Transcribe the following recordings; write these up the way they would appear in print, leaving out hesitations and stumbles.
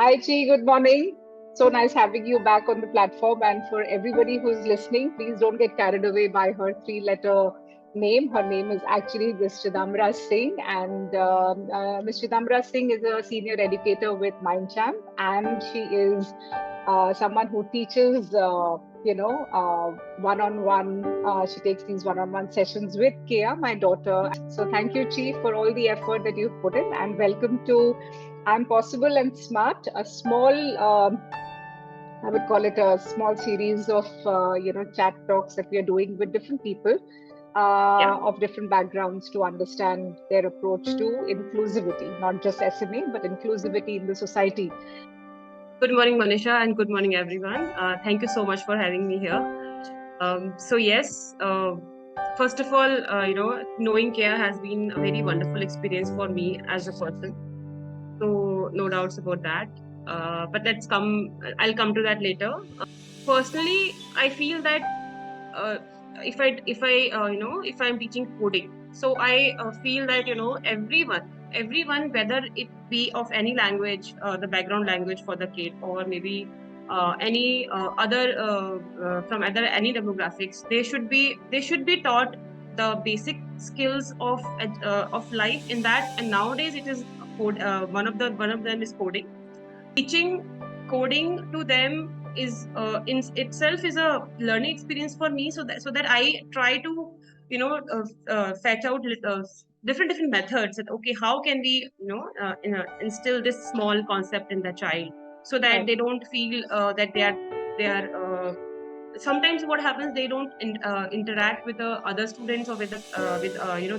Hi, Chi. Good morning. So nice having you back on the platform. And for everybody who's listening, please don't get carried away by her three-letter name. Her name is actually Ms. Chidambara Singh. And Ms. Chidambara Singh is a senior educator with MindChamp. And she is someone who teaches, one-on-one. She takes these one-on-one sessions with Kia, my daughter. So thank you, Chi, for all the effort that you've put in. And welcome to I'm Possible and Smart, a small, I would call it a small series of, chat talks that we are doing with different people of different backgrounds to understand their approach to inclusivity, not just SMA, but inclusivity in the society. Good morning, Manisha, and good morning, everyone. Thank you so much for having me here. First of all, knowing Kia has been a very wonderful experience for me as a person. So no doubts about that. But I'll come to that later. Personally, I feel that if I'm teaching coding, so I feel that everyone, whether it be of any language, the background language for the kid, or maybe any from any demographics, they should be taught the basic skills of life in that. And nowadays it is one of them is coding. Teaching coding to them is in itself is a learning experience for me. So that I try to fetch out different methods. That okay, how can we instill this small concept in the child so that they don't feel that they are. Sometimes what happens, they don't interact with the other students or with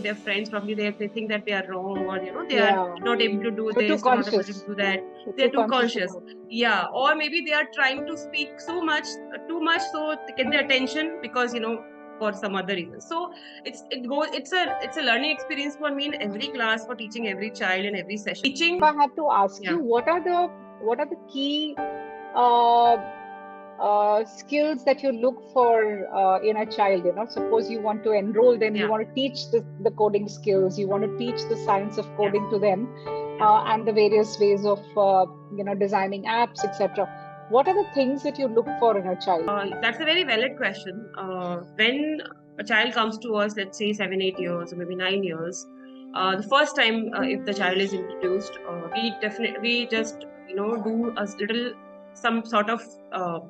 their friends. Probably they think that they are wrong, or they are not able to do this, not able to do that. They're too conscious. Yeah, or maybe they are trying to speak too much so to get their attention, because for some other reason. So it's a learning experience for me in every class, for teaching every child in every session. If I had to ask you, what are the key skills that you look for in a child? Suppose you want to enroll them, you want to teach the coding skills, you want to teach the science of coding to them, and the various ways of designing apps, etc. What are the things that you look for in a child? That's a very valid question. When a child comes to us, let's say 7-8 years or maybe 9 years, the first time if the child is introduced, we just do a little some sort of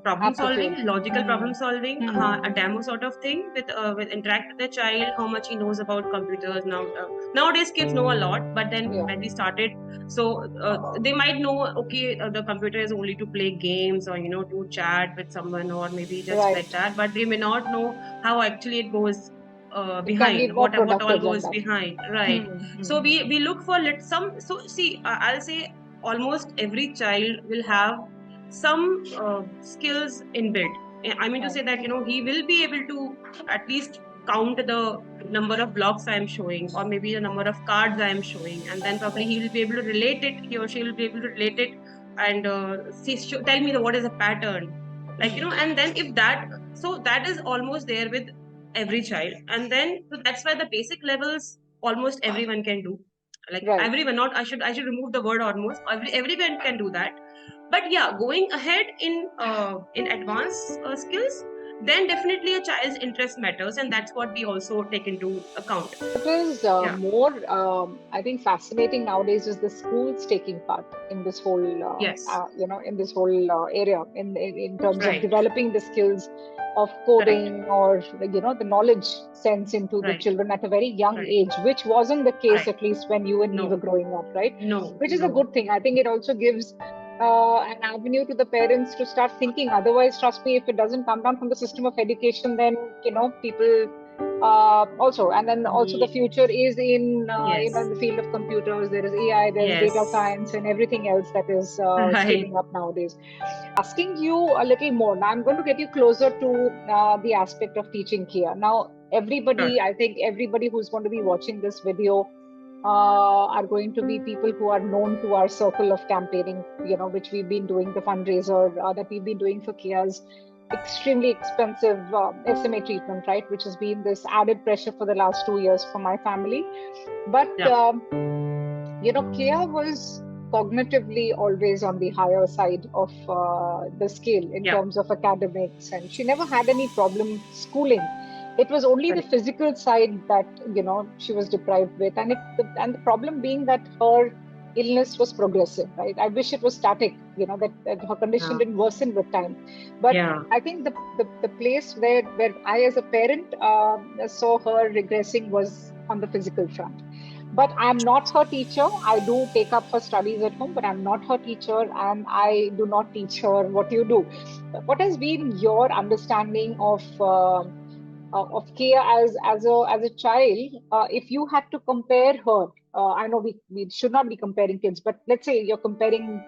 problem solving, logical problem solving, a demo sort of thing with interact with the child, how much he knows about computers. Nowadays kids know a lot, but then when we started, so they might know, okay, the computer is only to play games, or to chat with someone, or maybe just play chat, but they may not know how actually it goes behind, what all goes behind, right? So we look for I'll say almost every child will have some skills inbuilt. I mean to say that he will be able to at least count the number of blocks I am showing, or maybe the number of cards I am showing, and then probably he will be able to relate it. He or she will be able to relate it and tell me what is a pattern, and then if that, so that is almost there with every child. And then so that's why the basic levels almost everyone can do. Everyone, not I should remove the word almost. Everyone can do that. But yeah, going ahead in advanced skills, then definitely a child's interest matters, and that's what we also take into account. What is more, I think, fascinating nowadays is the schools taking part in this whole, in this whole area in terms of developing the skills of coding, or the knowledge sense into the children at a very young age, which wasn't the case at least when you and me were growing up, right? Which is a good thing. I think it also gives an avenue to the parents to start thinking. Otherwise, trust me, if it doesn't come down from the system of education, then people also, and then also the future is in Yes. the field of computers. There is AI, there's Yes. data science, and everything else that is Right. scaling up nowadays. Asking you a little more. Now, I'm going to get you closer to the aspect of teaching here. Now, everybody, Sure. I think everybody who's going to be watching this video are going to be people who are known to our circle of campaigning, which we've been doing, the fundraiser that we've been doing for Kia's extremely expensive SMA treatment, right? Which has been this added pressure for the last 2 years for my family. But, Yeah. Kia was cognitively always on the higher side of the scale in Yeah. terms of academics, and she never had any problem schooling. It was only the Correct. physical side that she was deprived with, and the problem being that her illness was progressive, right? I wish it was static, that her condition Yeah. didn't worsen with time. But Yeah. I think the place where I as a parent saw her regressing was on the physical front. But I'm not her teacher. I do take up her studies at home, but I'm not her teacher, and I do not teach her what you do. What has been your understanding of Kia as a child? If you had to compare her, I know we should not be comparing kids, but let's say you're comparing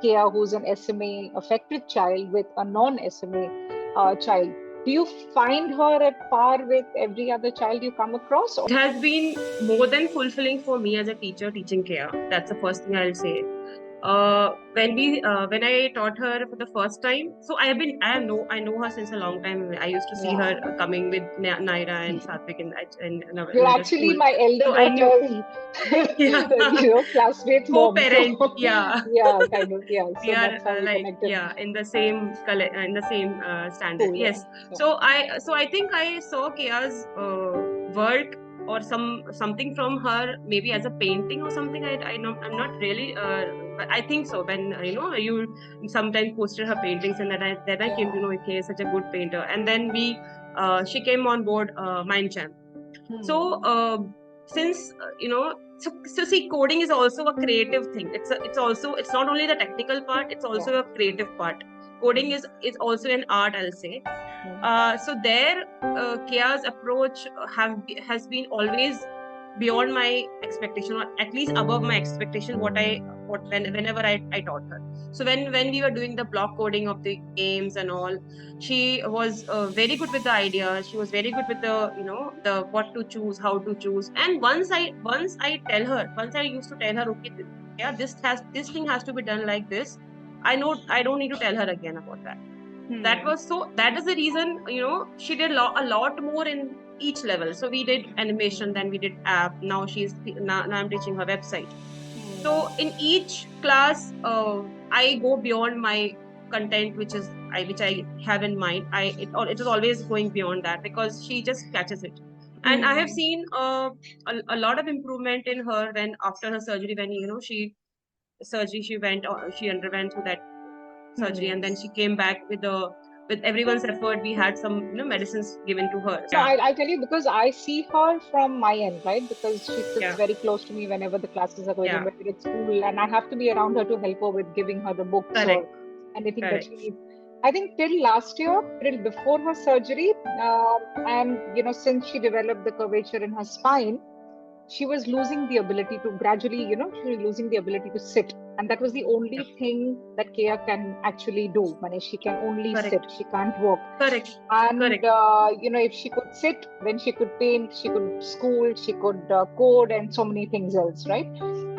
Kia, who's an SMA affected child, with a non-SMA child. Do you find her at par with every other child you come across? It has been more than fulfilling for me as a teacher teaching care. That's the first thing I'll say. When I taught her for the first time, so I know her since a long time. I used to see her Yeah. coming with Naira and Satvik in You're the actually school. my elder So I knew, daughter's, yeah, classmate's mom. co-parent, So, yeah. yeah, kind of, yeah. We So are that's how we like, connected. yeah, in the same standard. Cool, yeah. Yes. So I think I saw Kia's work or something from her, maybe as a painting or something. I'm not really but I think so. When you sometimes posted her paintings, and that I came to Yeah. know Kia is such a good painter. And then she came on board Mind Champ. So Hmm. since so see, coding is also a creative thing. It's not only the technical part, it's Yeah. also a creative part. Coding Hmm. is also an art, I'll say. Hmm. So there, Kia's approach has been always beyond my expectation, or at least above my expectation. Whenever I taught her. So when we were doing the block coding of the games and all, she was very good with the ideas. She was very good with the what to choose, how to choose. And once I used to tell her, okay, yeah, this thing has to be done like this. I know I don't need to tell her again about that. Hmm. That is the reason, she did a lot more in each level. So we did animation, then we did app. Now I'm teaching her website. So Hmm. in each class, I go beyond my content, which I have in mind. It is always going beyond that, because she just catches it. And I have Hmm. seen a lot of improvement in her when after her surgery, when she underwent through that surgery, Hmm. and then she came back with everyone's effort. We had some medicines given to her. No, Yeah. I'll tell you, because I see her from my end, right? Because she sits Yeah. very close to me whenever the classes are going on, Yeah. whether it's school, and I have to be around her to help her with giving her the books Correct. or anything that she Correct. needs. I think till last year, till before her surgery, and since she developed the curvature in her spine, she was losing the ability to gradually, she was losing the ability to sit. And that was the Yeah. only thing that Kia can actually do. Manish, she can only sit, Correct. she can't walk. Correct. And, Correct. if she could sit, then she could paint, she could school, she could code, and so many things else, right?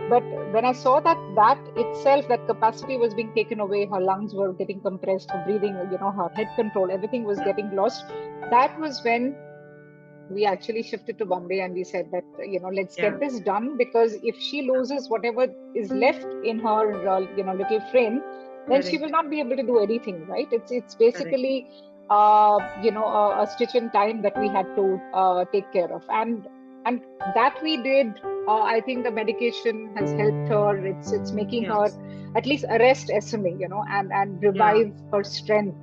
But when I saw that itself, that capacity was being taken away, her lungs were getting compressed, her breathing, her head control, everything was Yeah. getting lost. That was when we actually shifted to Bombay, and we said that, let's Yeah. get this done, because if she loses whatever is left in her, little frame, then she will Correct. not be able to do anything, right? It's Correct. basically, a stitch in time that we had to take care of, and that we did. I think the medication has helped her. It's making Yeah. her at least arrest SMA, and Yeah. revive her strength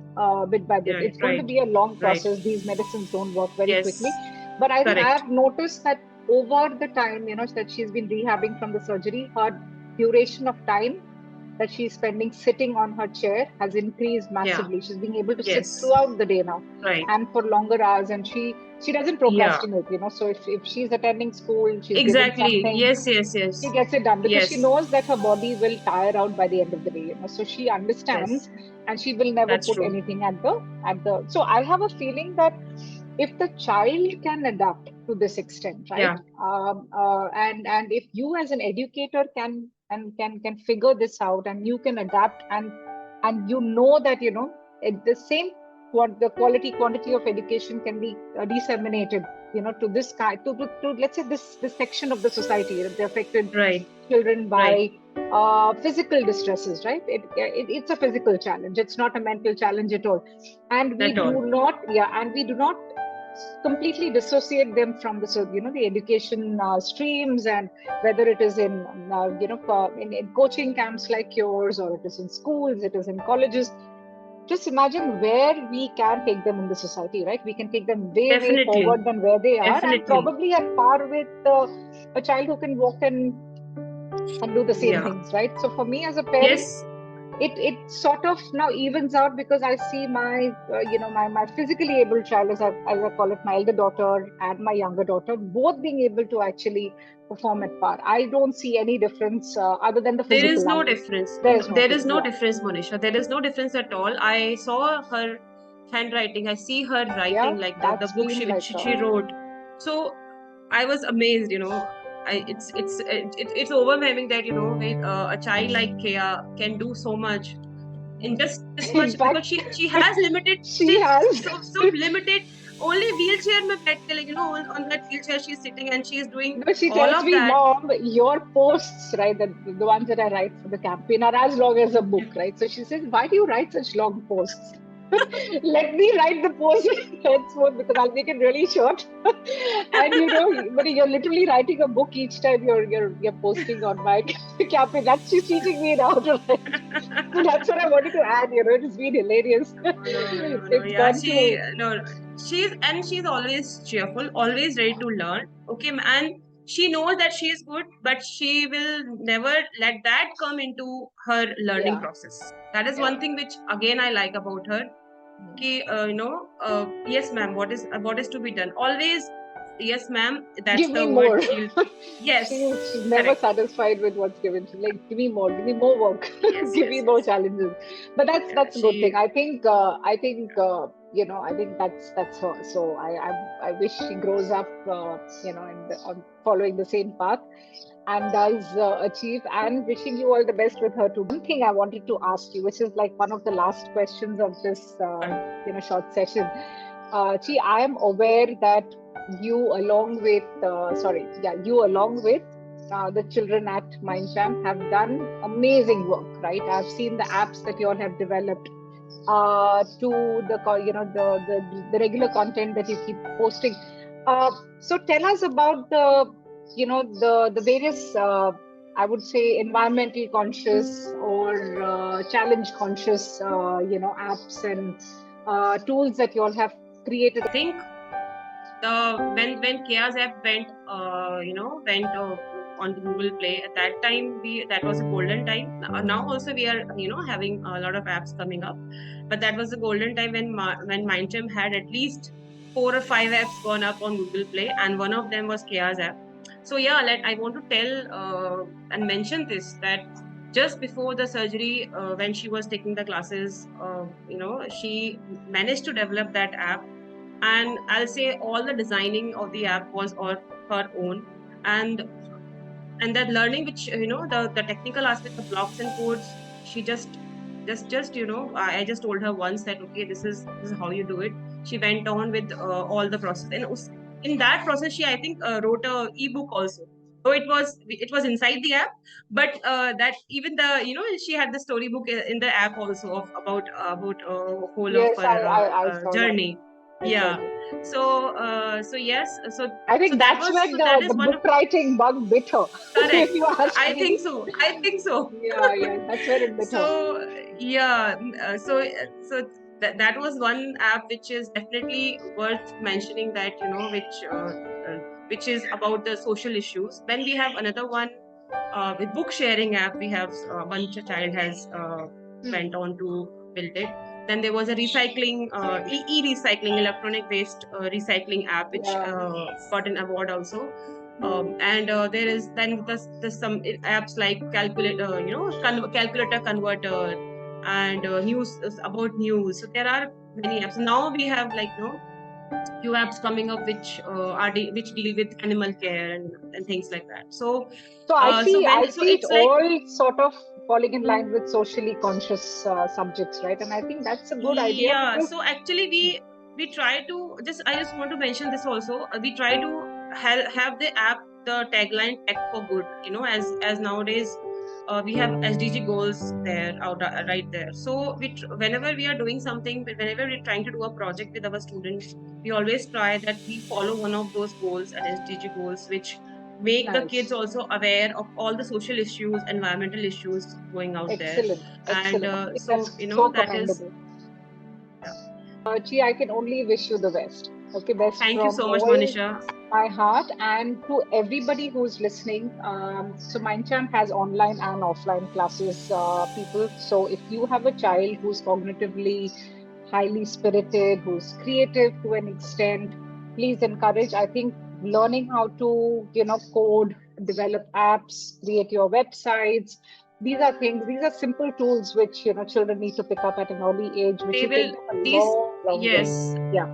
bit by bit. Yeah. It's going to Right. be a long Right. process. These medicines don't work very quickly. Yes. But I think I Correct. have noticed that over the time, that she's been rehabbing from the surgery, her duration of time that she's spending sitting on her chair has increased Yeah. massively. She's being able to sit Yes. throughout the day now Right. and for longer hours, and she doesn't Yeah. procrastinate, you know. So if she's attending school, she's given Exactly. something, Yes. Yes. Yes. she gets it done because she Yes. knows that her body will tire out by the end of the day, you know. So she understands, Yes. and she will never That's put true. anything at the. So I have a feeling that if the child can adapt to this extent, right? Yeah. And if you as an educator can figure this out, and you can adapt, and you know that, you know, the same the quantity of education can be disseminated, you know, to this guy, to let's say this section of the society, the affected Right. children Right. by physical distresses, right? It's a physical challenge. It's not a mental challenge at all. And we At all. do not, yeah, and we do not completely dissociate them from the, so, you know, the education streams, and whether it is in, you know, in coaching camps like yours, or it is in schools, it is in colleges. Just imagine where we can take them in the society, right? We can take them way Definitely. forward than where they are, and Definitely. probably at par with a child who can walk and do the same Yeah. things, right? So for me as a parent, Yes. it sort of now evens out, because I see my you know, my physically able child, as I call it, my elder daughter and my younger daughter, both being able to actually perform at par. I don't see any difference other than the There is physical no aspect. difference. There is no There is no yeah. difference, Monisha. There is no difference at all. I saw her handwriting. I see her Yeah, writing, like the that's book been which like she wrote. So I was amazed. You know, it's overwhelming that, you know, a child like Kea can do so much in just this in much, because fact, she has limited, she has so limited, only wheelchair mein baith ke, like, you know, on that wheelchair she's sitting and she's doing no, she all tells of me, that. Mom, your posts, right, the ones that I write for the campaign are as long as a book, right? So she says, why do you write such long posts? Let me write the post henceforth, because I'll make it really short. And you know, but you're literally writing a book each time you're posting on my campaign. That's, she's teaching me now to write. So that's what I wanted to add. You know, it's been hilarious. No, It's yeah, gone to she's always cheerful, always ready to learn. Okay, and she knows that she is good, but she will never let that come into her learning yeah process. That is yeah. one thing which again I like about her. Ki, you know, yes, ma'am, what is to be done? Always, yes, ma'am. That's Give me the word more. she'll. Yes, She's never correct. satisfied with what's given. She's like, give me more work, Yes, give me yes, more yes. challenges. But Yeah, that's a good thing. she. I think you know, I think that's her. So I wish she grows up, you know, on following the same path, and does achieve. And wishing you all the best with her too. One thing I wanted to ask you, which is like one of the last questions of this you know, short session. Chi, I am aware that you along with you along with the children at Mindchamp have done amazing work, right? I've seen the apps that you all have developed, to the you know, the regular content that you keep posting. So tell us about the, you know, the various I would say environmental conscious or challenge conscious you know, apps and tools that you all have created. I think the when Kia's app went, you know, went on Google Play, at that time that was a golden time. Now also we are, you know, having a lot of apps coming up, but that was the golden time when Mindchamp had at least 4 or 5 apps gone up on Google Play, and one of them was Kia's app. So yeah, I want to tell and mention this, that just before the surgery, when she was taking the classes, you know, she managed to develop that app, and I'll say all the designing of the app was on her own, and that learning, which, you know, the technical aspect of blocks and codes, she just you know, I just told her once that, okay, this is how you do it. She went on with all the process, and in that process she, I think, wrote a ebook also. So it was inside the app, but that even the, you know, she had the storybook in the app also, of about whole of Yes, her I saw that. journey. I saw Yeah. that. So yes, I so think that that's was when so that the is one of. book writing bug bit her. Correct. If you ask I think me. so. I think so. Yeah, that's where it bit her. So yeah, that was one app which is definitely worth mentioning, that, you know, which is about the social issues. Then we have another one With book sharing app, we have one child has went on to build it. Then there was a recycling, e-recycling, electronic waste recycling app, which got an award also. And there is then there's some apps like calculator, calculator converter, and news about news. So there are many apps. Now we have few apps coming up which which deal with animal care and things like that. So I see it it's like, all sort of falling in line with socially conscious subjects, right? And I think that's a good idea. Yeah. So actually, we try to I just want to mention this also. We try to have the app, the tagline "Tech for Good." As nowadays. We have SDG goals there right there. So whenever we are doing something, whenever we're trying to do a project with our students, we always try that we follow one of those goals and SDG goals, which make the kids also aware of all the social issues, environmental issues going out there. Excellent. And so that is. Chi, I can only wish you the best. Okay, best. Thank you so much, Manisha. My heart, and to everybody who's listening. So Mindchamp has online and offline classes, people. So if you have a child who's cognitively highly spirited, who's creative to an extent, please encourage. I think learning how to, code, develop apps, create your websites. These are simple tools which children need to pick up at an early age. Which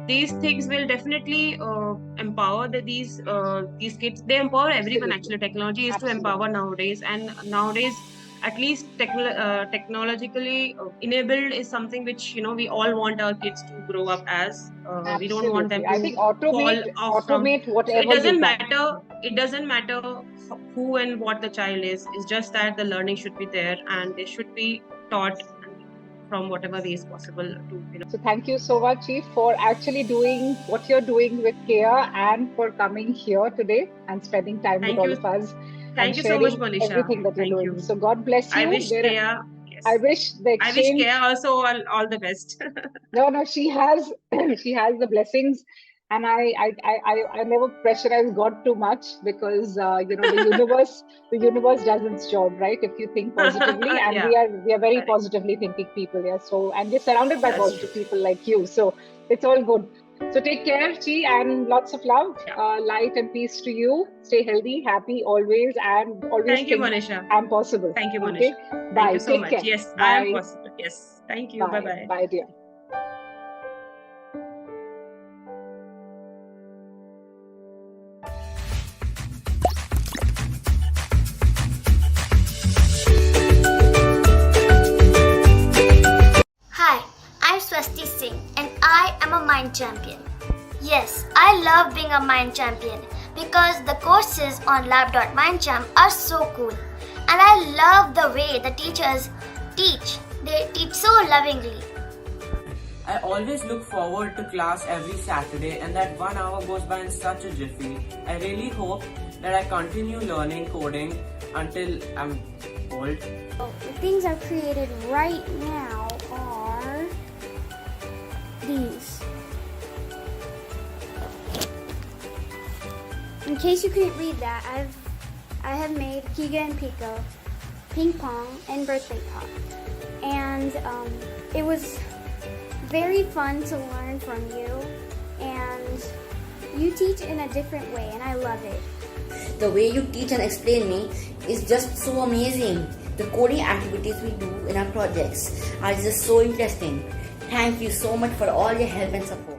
these things will definitely empower these kids. They empower everyone. Actually, technology is to empower nowadays, and nowadays, at least technologically enabled is something which we all want our kids to grow up as. We don't want them to automate whatever. So it doesn't matter who and what the child is. It's just that the learning should be there, and they should be taught from whatever way is possible to. So thank you so much, Chief, for actually doing what you're doing with Kea, and for coming here today and spending time with all of us. Thank you so much, Manisha. Everything that you're doing. So God bless you. I wish Kea. Yes. I wish Kea also all the best. No, she has the blessings, and I never pressurize God too much, because the universe does its job, right? If you think positively, and we are very positively thinking people, So, and we're surrounded by positive people like you, so it's all good. So take care, Chi, and lots of love, light and peace to you. Stay healthy, happy always, and always. Thank you, Manisha. I'm possible. Thank you, Manisha. Okay? Bye. Thank you so much. Care. Yes, I am possible. Yes. Thank you. Bye-bye. Bye, dear. Singh, and I am a Mind Champion. Yes, I love being a Mind Champion because the courses on lab.mindchamp are so cool, and I love the way the teachers teach. They teach so lovingly. I always look forward to class every Saturday, and that 1 hour goes by in such a jiffy. I really hope that I continue learning coding until I'm old. The things I've created right now are these. In case you couldn't read that, I have made Kiga and Pico, ping pong, and birthday pop. And it was very fun to learn from you, and you teach in a different way, and I love it. The way you teach and explain me is just so amazing. The coding activities we do in our projects are just so interesting. Thank you so much for all your help and support.